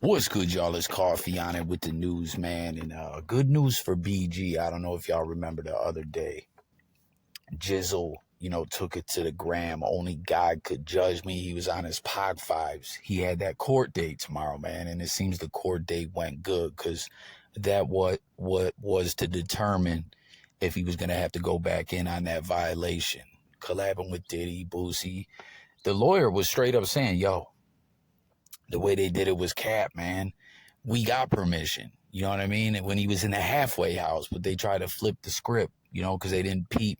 What's good, y'all? It's Coffee on it with the news, man. And good news for BG. I don't know if y'all remember the other day. Jizzle, took it to the gram. Only God could judge me. He was on his pod fives. He had that court date tomorrow, man. And it seems the court date went good because that what was to determine if he was going to have to go back in on that violation. Collabing with Diddy, Boosie. The lawyer was straight up saying, yo, the way they did it was cap, man. We got permission. You know what I mean? And when he was in the halfway house, but they tried to flip the script, because they didn't peep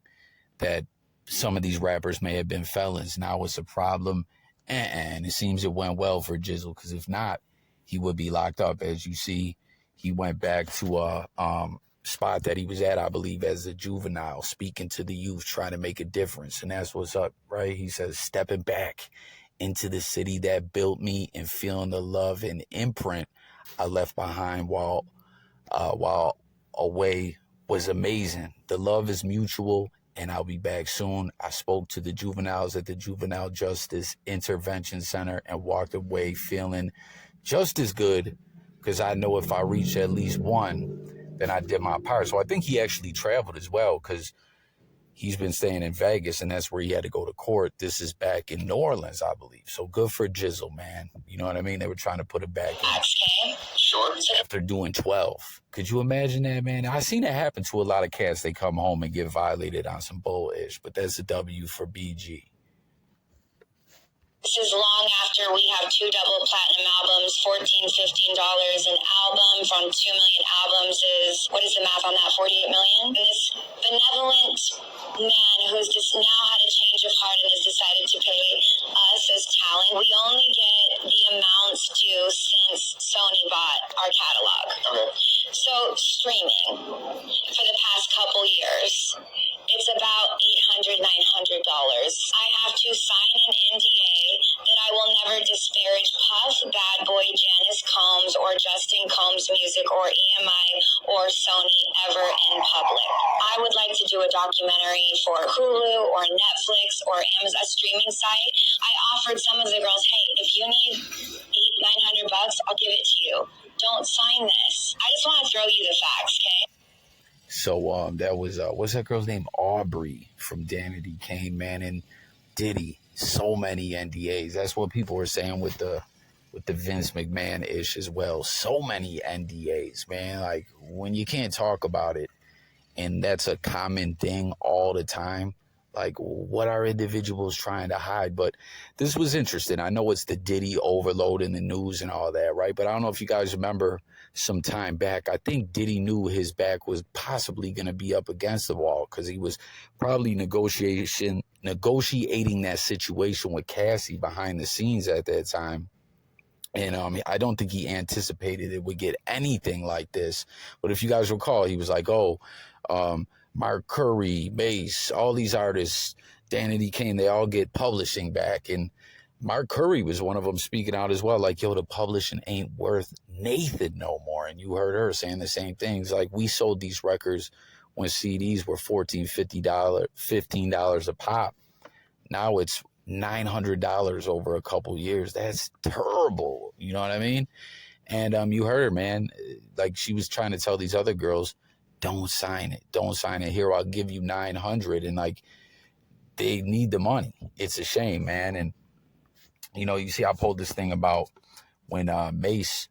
that some of these rappers may have been felons. Now it's a problem. And it seems it went well for Jizzle, because if not, he would be locked up. As you see, he went back to a spot that he was at, I believe, as a juvenile, speaking to the youth, trying to make a difference. And that's what's up, right? He says, stepping back into the city that built me and feeling the love and imprint I left behind while away was amazing. The love is mutual and I'll be back soon. I spoke to the juveniles at the Juvenile Justice Intervention Center and walked away feeling just as good, because I know if I reach at least one, then I did my part. So I think he actually traveled as well, because he's been staying in Vegas, and that's where he had to go to court. This is back in New Orleans, I believe. So good for Jizzle, man. You know what I mean? They were trying to put it back in after doing 12. Could you imagine that, man? I seen it happen to a lot of cats. They come home and get violated on some bull-ish, but that's a W for BG. This is long after we have 2 double platinum albums, $14, $15 an album from 2 million albums is, what is the math on that, 48 million? And this benevolent man who's just now had a change of heart and has decided to pay us as talent. We only get the amounts due since Sony bought our catalog. Okay. So streaming for the past couple years, it's about $800, $900. I have to sign an NDA that I will never disparage Puff, Bad Boy, Janice Combs, or Justin Combs music, or EMI, or Sony ever in public. I would like to do a documentary for Hulu or Netflix or Amazon, a streaming site. I offered some of the girls, hey, if you need $800, $900, I'll give it to you. Don't sign this. I just want to throw you the facts, okay? So that was what's that girl's name? Aubrey from Danity Kane, man, and Diddy. So many NDAs. That's what people were saying with the Vince McMahon ish as well. So many NDAs, man. Like, when you can't talk about it, and that's a common thing all the time. Like, what are individuals trying to hide? But this was interesting. I know it's the Diddy overload in the news and all that, right? But I don't know if you guys remember some time back. I think Diddy knew his back was possibly going to be up against the wall, because he was probably negotiating that situation with Cassie behind the scenes at that time. And I don't think he anticipated it would get anything like this. But if you guys recall, he was like, Mark Curry, Mace, all these artists, Danity Kane, they all get publishing back. And Mark Curry was one of them, speaking out as well, like, yo, the publishing ain't worth Nathan no more. And you heard her saying the same things. Like, we sold these records when CDs were $14, $15 a pop. Now it's $900 over a couple years. That's terrible. You know what I mean? And you heard her, man. Like, she was trying to tell these other girls, don't sign it. Don't sign it. Here, I'll give you $900. And, like, they need the money. It's a shame, man. And, you see, I pulled this thing about when Mace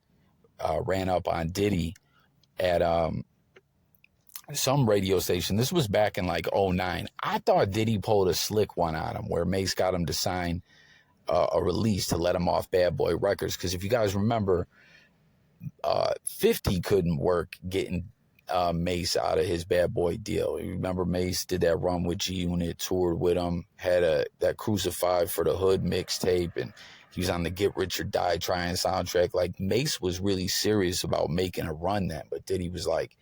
ran up on Diddy at some radio station. This was back in, like, 2009. I thought Diddy pulled a slick one on him, where Mace got him to sign a release to let him off Bad Boy Records. Because if you guys remember, 50 couldn't work getting Mace out of his Bad Boy deal. You remember Mace did that run with G-Unit, toured with him, had that Crucified for the Hood mixtape, and he was on the Get Rich or Die Trying soundtrack. Like, Mace was really serious about making a run then, but Diddy was like,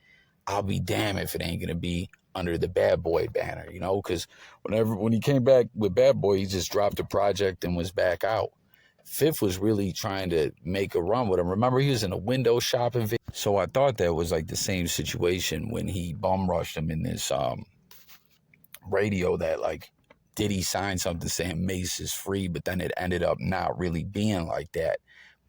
I'll be damned if it ain't gonna be under the Bad Boy banner, because when he came back with Bad Boy, he just dropped a project and was back out. Fifth was really trying to make a run with him. Remember, he was in a window shopping video. So I thought that was like the same situation when he bum rushed him in this radio, that, like, Diddy signed something saying Mace is free, but then it ended up not really being like that.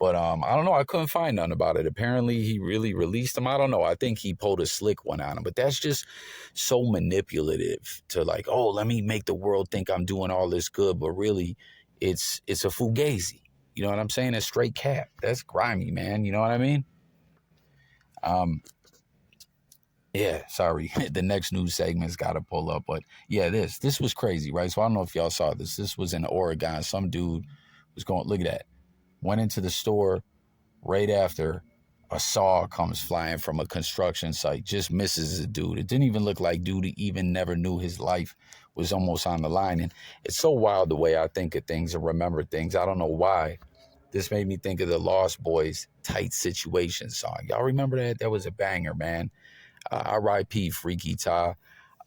But I don't know. I couldn't find none about it. Apparently, he really released him. I don't know. I think he pulled a slick one on him. But that's just so manipulative to like, oh, let me make the world think I'm doing all this good. But really, it's a fugazi. You know what I'm saying? It's straight cap. That's grimy, man. You know what I mean? Yeah, sorry. The next news segment's got to pull up. But yeah, this was crazy, right? So I don't know if y'all saw this. This was in Oregon. Some dude was going, look at that. Went into the store right after a saw comes flying from a construction site. Just misses the dude. It didn't even look like dude even never knew his life was almost on the line. And it's so wild the way I think of things and remember things. I don't know why. This made me think of the Lost Boys Tight Situation song. Y'all remember that? That was a banger, man. R.I.P. Freaky Ty.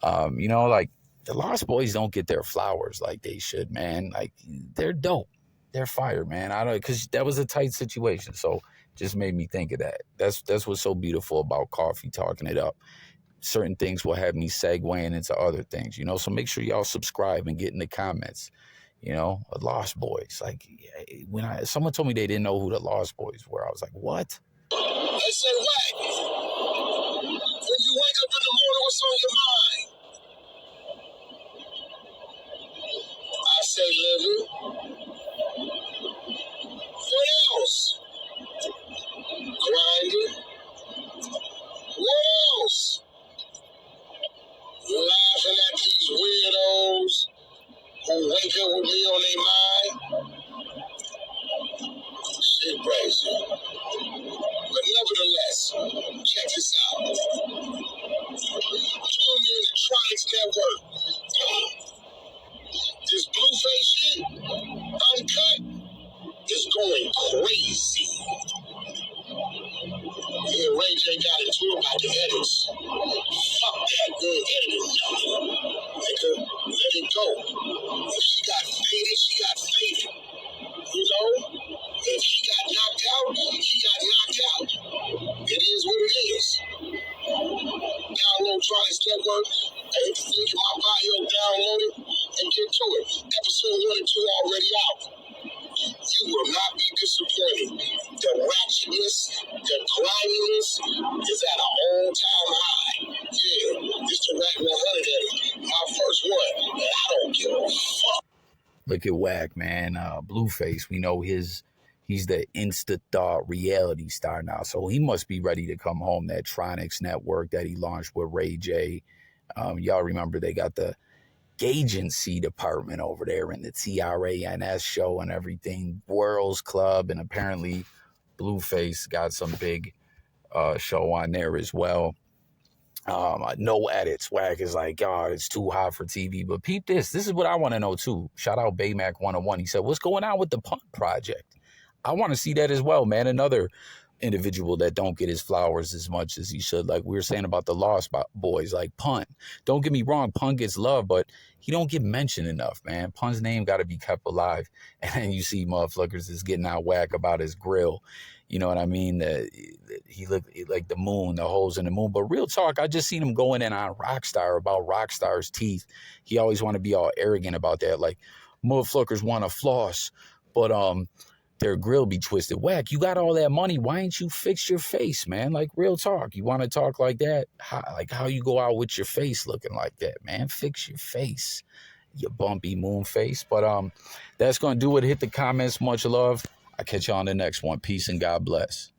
You know, like the Lost Boys don't get their flowers like they should, man. Like they're dope. They're fire, man. I don't, because that was a tight situation. So just made me think of that. That's what's so beautiful about coffee, talking it up. Certain things will have me segueing into other things, you know. So make sure y'all subscribe and get in the comments. You know, Lost Boys. Like when someone told me they didn't know who the Lost Boys were, I was like, what? I say, Wack, when you wake up in the morning, what's on your mind? I say, living. What else? Grinding. What else? Laughing at these weirdos who wake up with me on their mind. Shit crazy. But nevertheless, check this out. Tune in to Tronics Network. This Blueface shit, uncut, is going crazy. Me and Ray J got into it about the edits. Fuck that, we ain't editing nothing. Nigga, let it go. If she got faded, she got faded. You know? If he got knocked out, he got knocked out. It is what it is. Download Tronics Network. Hey, link in my bio, download it, and get to it. Episode 1 and 2 already out. You will not be disappointed. The ratchetness, the griminess is at an all-time high. Yeah, it's the Wack100 edit. My first one, and I don't give a fuck. Look at Wack, man. Blueface, we know he's the Insta Thought reality star now. So he must be ready to come home. That Tronics network that he launched with Ray J. Y'all remember they got the Gaygency department over there in the TRANS show and everything. World's Club. And apparently Blueface got some big show on there as well. No edits. Wack is like, God, it's too hot for TV. But peep this. This is what I want to know too. Shout out Baymac101. He said, what's going on with the Punk Project? I want to see that as well, man. Another individual that don't get his flowers as much as he should. Like we were saying about the Lost Boys, like Pun. Don't get me wrong, Pun gets love, but he don't get mentioned enough, man. Pun's name got to be kept alive. And then you see motherfuckers is getting out Wack about his grill. You know what I mean? He looked like the moon, the holes in the moon. But real talk, I just seen him going in on Rockstar about Rockstar's teeth. He always want to be all arrogant about that. Like, motherfuckers want to floss, but their grill be twisted. Wack, you got all that money. Why ain't you fix your face, man? Like, real talk. You want to talk like that? How you go out with your face looking like that, man? Fix your face, you bumpy moon face. But that's going to do it. Hit the comments. Much love. I'll catch you on the next one. Peace and God bless.